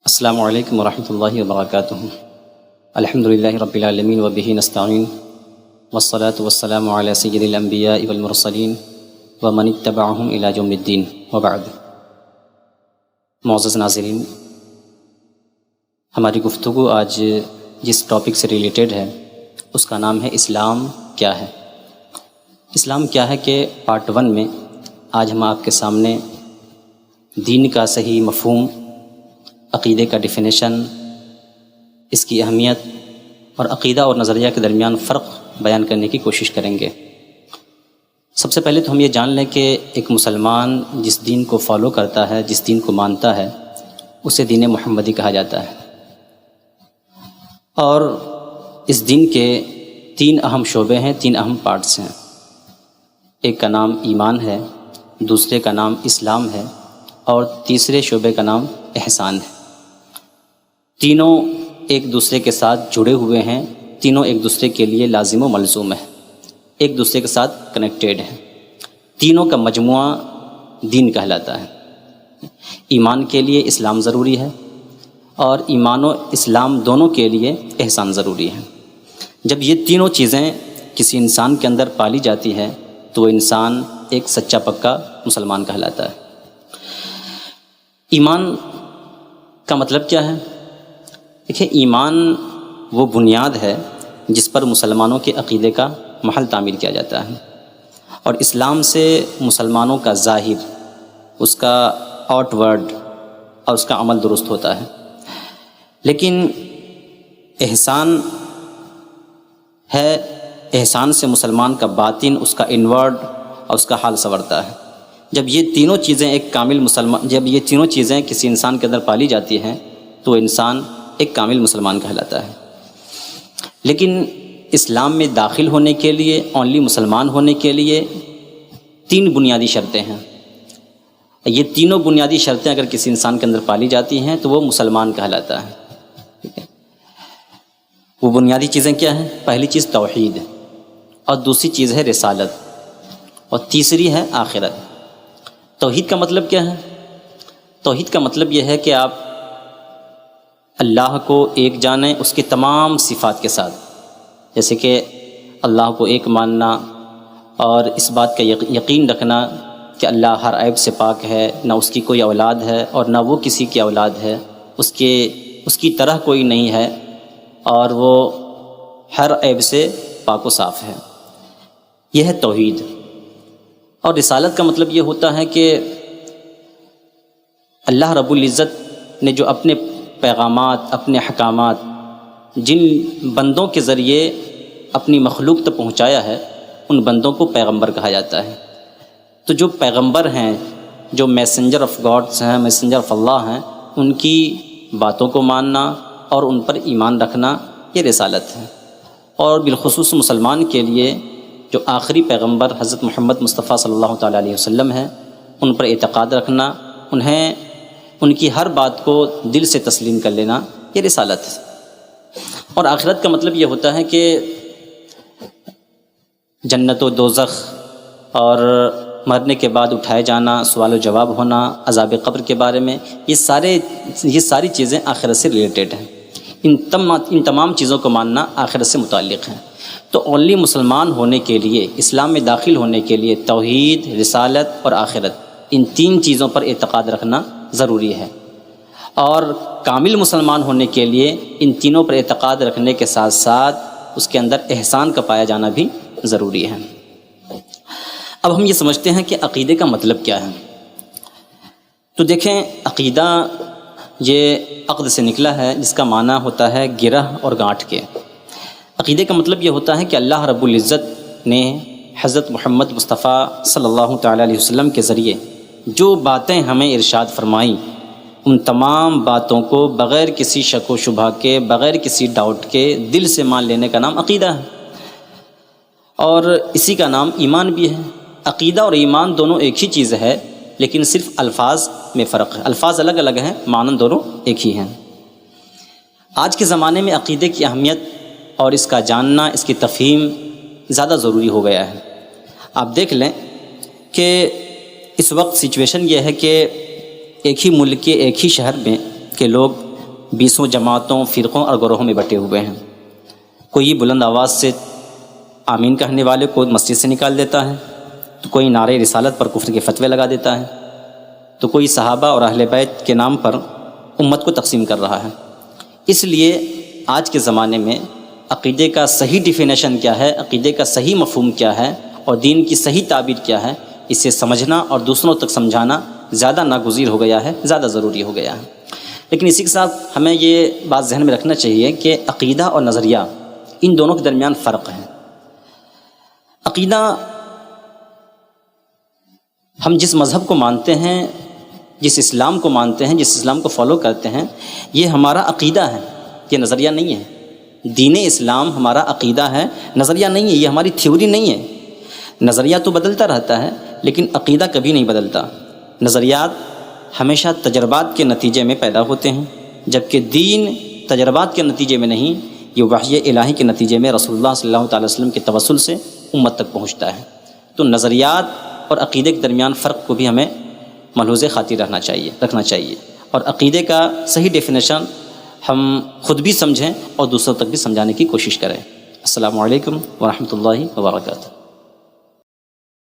السلام علیکم ورحمۃ اللہ وبرکاتہ۔ الحمد للہ رب العالمین وبہ نستعین والصلاة والسلام علی سید الانبیاء والمرسلین ومن اتبعہم الی یوم الدین وبعد۔ معزز ناظرین، ہماری گفتگو آج جس ٹاپک سے ریلیٹڈ ہے اس کا نام ہے اسلام کیا ہے۔ اسلام کیا ہے کہ پارٹ 1 میں آج ہم آپ کے سامنے دین کا صحیح مفہوم، عقیدے کا ڈیفینیشن، اس کی اہمیت اور عقیدہ اور نظریہ کے درمیان فرق بیان کرنے کی کوشش کریں گے۔ سب سے پہلے تو ہم یہ جان لیں کہ ایک مسلمان جس دین کو فالو کرتا ہے، جس دین کو مانتا ہے، اسے دین محمدی کہا جاتا ہے۔ اور اس دین کے 3 اہم شعبے ہیں، 3 اہم پارٹس ہیں۔ ایک کا نام ایمان ہے، دوسرے کا نام اسلام ہے اور تیسرے شعبے کا نام احسان ہے۔ تینوں ایک دوسرے کے ساتھ جڑے ہوئے ہیں، تینوں ایک دوسرے کے لیے لازم و ملزوم ہیں، ایک دوسرے کے ساتھ کنیکٹیڈ ہیں۔ تینوں کا مجموعہ دین کہلاتا ہے۔ ایمان کے لیے اسلام ضروری ہے اور ایمان و اسلام دونوں کے لیے احسان ضروری ہے۔ جب یہ تینوں چیزیں کسی انسان کے اندر پالی جاتی ہے تو وہ انسان ایک سچا پکا مسلمان کہلاتا ہے۔ ایمان کا مطلب کیا ہے؟ دیکھیں، ایمان وہ بنیاد ہے جس پر مسلمانوں کے عقیدے کا محل تعمیر کیا جاتا ہے، اور اسلام سے مسلمانوں کا ظاہر، اس کا آؤٹ ورڈ اور اس کا عمل درست ہوتا ہے۔ لیکن احسان ہے، احسان سے مسلمان کا باطن، اس کا انورڈ اور اس کا حال سنورتا ہے۔ جب یہ تینوں چیزیں ایک کامل مسلمان، جب یہ تینوں چیزیں کسی انسان کے اندر پالی جاتی ہیں تو انسان ایک کامل مسلمان کہلاتا ہے۔ لیکن اسلام میں داخل ہونے کے لیے، اونلی مسلمان ہونے کے لیے 3 بنیادی شرطیں ہیں۔ یہ تینوں بنیادی شرطیں اگر کسی انسان کے اندر پالی جاتی ہیں تو وہ مسلمان کہلاتا ہے۔ ٹھیک ہے، وہ بنیادی چیزیں کیا ہیں؟ پہلی چیز توحید، اور دوسری چیز ہے رسالت، اور تیسری ہے آخرت۔ توحید کا مطلب کیا ہے؟ توحید کا مطلب یہ ہے کہ آپ اللہ کو ایک جانیں، اس کے تمام صفات کے ساتھ، جیسے کہ اللہ کو ایک ماننا اور اس بات کا یقین رکھنا کہ اللہ ہر عیب سے پاک ہے، نہ اس کی کوئی اولاد ہے اور نہ وہ کسی کی اولاد ہے، اس کی طرح کوئی نہیں ہے، اور وہ ہر عیب سے پاک و صاف ہے۔ یہ ہے توحید۔ اور رسالت کا مطلب یہ ہوتا ہے کہ اللہ رب العزت نے جو اپنے پیغامات، اپنے احکامات جن بندوں کے ذریعے اپنی مخلوق تک پہنچایا ہے، ان بندوں کو پیغمبر کہا جاتا ہے۔ تو جو پیغمبر ہیں، جو میسنجر آف گاڈس ہیں، میسنجر آف اللہ ہیں، ان کی باتوں کو ماننا اور ان پر ایمان رکھنا، یہ رسالت ہے۔ اور بالخصوص مسلمان کے لیے جو آخری پیغمبر حضرت محمد مصطفیٰ صلی اللہ تعالیٰ علیہ وسلم ہیں، ان پر اعتقاد رکھنا، ان کی ہر بات کو دل سے تسلیم کر لینا، یہ رسالت ہے۔ اور آخرت کا مطلب یہ ہوتا ہے کہ جنت و دوزخ اور مرنے کے بعد اٹھائے جانا، سوال و جواب ہونا، عذاب قبر کے بارے میں، یہ ساری چیزیں آخرت سے ریلیٹڈ ہیں۔ ان تمام چیزوں کو ماننا آخرت سے متعلق ہے۔ تو اونلی مسلمان ہونے کے لیے، اسلام میں داخل ہونے کے لیے توحید، رسالت اور آخرت، ان 3 چیزوں پر اعتقاد رکھنا ضروری ہے۔ اور کامل مسلمان ہونے کے لیے ان تینوں پر اعتقاد رکھنے کے ساتھ ساتھ اس کے اندر احسان کا پایا جانا بھی ضروری ہے۔ اب ہم یہ سمجھتے ہیں کہ عقیدے کا مطلب کیا ہے۔ تو دیکھیں، عقیدہ یہ عقد سے نکلا ہے، جس کا معنی ہوتا ہے گرہ اور گانٹھ کے۔ عقیدے کا مطلب یہ ہوتا ہے کہ اللہ رب العزت نے حضرت محمد مصطفیٰ صلی اللہ تعالیٰ علیہ وسلم کے ذریعے جو باتیں ہمیں ارشاد فرمائیں، ان تمام باتوں کو بغیر کسی شک و شبہ کے، بغیر کسی ڈاؤٹ کے دل سے مان لینے کا نام عقیدہ ہے، اور اسی کا نام ایمان بھی ہے۔ عقیدہ اور ایمان دونوں ایک ہی چیز ہے، لیکن صرف الفاظ میں فرق ہے۔ الفاظ الگ الگ ہیں، معنی دونوں ایک ہی ہیں۔ آج کے زمانے میں عقیدے کی اہمیت اور اس کا جاننا، اس کی تفہیم زیادہ ضروری ہو گیا ہے۔ آپ دیکھ لیں کہ اس وقت سچویشن یہ ہے کہ ایک ہی ملک کے ایک ہی شہر میں کے لوگ 20 جماعتوں، فرقوں اور گروہوں میں بٹے ہوئے ہیں۔ کوئی بلند آواز سے آمین کہنے والے کو مسجد سے نکال دیتا ہے، تو کوئی نعرے رسالت پر کفر کے فتوے لگا دیتا ہے، تو کوئی صحابہ اور اہل بیت کے نام پر امت کو تقسیم کر رہا ہے۔ اس لیے آج کے زمانے میں عقیدے کا صحیح ڈیفینیشن کیا ہے، عقیدے کا صحیح مفہوم کیا ہے اور دین کی صحیح تعبیر کیا ہے، اسے سمجھنا اور دوسروں تک سمجھانا زیادہ ناگزیر ہو گیا ہے، زیادہ ضروری ہو گیا ہے۔ لیکن اسی کے ساتھ ہمیں یہ بات ذہن میں رکھنا چاہیے کہ عقیدہ اور نظریہ ان دونوں کے درمیان فرق ہے۔ عقیدہ ہم جس مذہب کو مانتے ہیں، جس اسلام کو مانتے ہیں، جس اسلام کو فالو کرتے ہیں، یہ ہمارا عقیدہ ہے، یہ نظریہ نہیں ہے۔ دین اسلام ہمارا عقیدہ ہے، نظریہ نہیں ہے، یہ ہماری تھیوری نہیں ہے۔ نظریہ تو بدلتا رہتا ہے لیکن عقیدہ کبھی نہیں بدلتا۔ نظریات ہمیشہ تجربات کے نتیجے میں پیدا ہوتے ہیں، جبکہ دین تجربات کے نتیجے میں نہیں، یہ وحی الہی کے نتیجے میں رسول اللہ صلی اللہ تعالی وسلم کے توسل سے امت تک پہنچتا ہے۔ تو نظریات اور عقیدے کے درمیان فرق کو بھی ہمیں ملحوظ خاطر رکھنا چاہیے اور عقیدے کا صحیح ڈیفینیشن ہم خود بھی سمجھیں اور دوسروں تک بھی سمجھانے کی کوشش کریں۔ السلام علیکم ورحمۃ اللہ وبرکاتہ۔